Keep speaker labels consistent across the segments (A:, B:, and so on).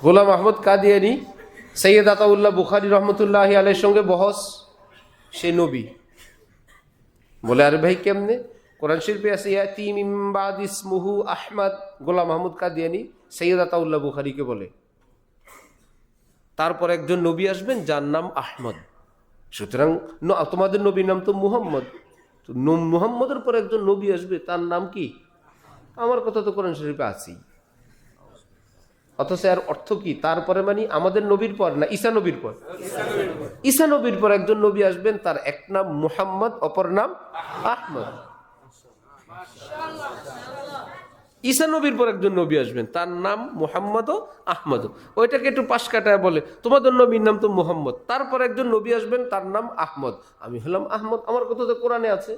A: গোলাম আহমদ কাদিয়ানী সৈয়দ আতাউল্লাহ বুখারী রহমতুল্লাহি আলাইহির সঙ্গে বহস, সে নবী। বলে আরে ভাই কেমনে? কোরআন শরীফে আছে ইয়াতি মিন বাদি ইসমুহু আহমদ। গোলাম আহমদ কাদিয়ানী সৈয়দ আতাউল্লাহ বুখারীকে বলে তারপর একজন নবী আসবেন যার নাম আহমদ। সুতরাং তোমাদের নবীর নাম তো মুহাম্মদ, তো মুহাম্মদের পর একজন নবী আসবে তার নাম কি? আমার কথা তো কোরআন শরীফে আছেই। অথচ এর অর্থ কি? তারপরে মানে আমাদের নবীর পর না, ঈসা নবীর পর? ঈসা নবীর পর একজন নবী আসবেন, তার এক নাম মুহাম্মদ, অপর নাম আহমদ। ঈসা নবীর পর একজন নবী আসবেন, তার নাম মুহাম্মদ ও আহমদ। ওইটাকে একটু পাশ কাটায় বলে তোমাদের নবীর নাম তো মুহাম্মদ, তারপর একজন নবী আসবেন তার নাম আহমদ। আমি হলাম আহমদ, আমার কথা তো কোরআনে আছে।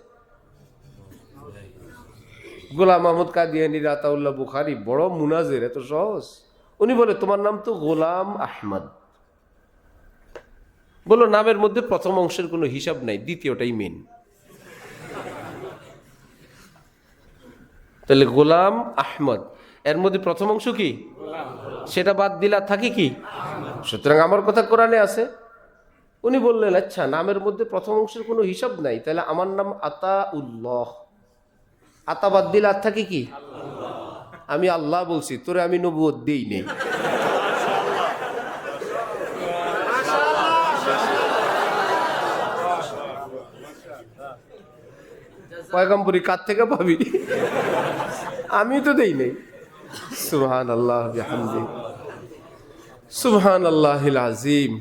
A: গোলাম আহমদ কাদিয়ানী আতাউল্লাহ বুখারী বড় মুনাজের, এত সহজ। উনি বলে তোমার নাম তো গোলাম আহমদ। বলো নামের মধ্যে প্রথম অংশের কোনো হিসাব নাই, দ্বিতীয়টাই মেন। তাহলে গোলাম আহমদ, এর মধ্যে প্রথম অংশ কি? সেটা বাদ দিলা থাকে কি? সুতরাং আমার কথা কোরআনে আছে। উনি বললেন আচ্ছা নামের মধ্যে প্রথম অংশের কোনো হিসাব নাই, তাহলে আমার নাম আতাউল্লাহ, আতা বাদ দিলে আর থাকে কি? আমি আল্লাহ বলছি, তোরে আমি নবুয়ত দেই নেই। পয়গম্বরি কার থেকে পাবি? আমি তো দেই নেই। সুবহানাল্লাহ বিহামদিহি, সুবহানাল্লাহিল আযীম।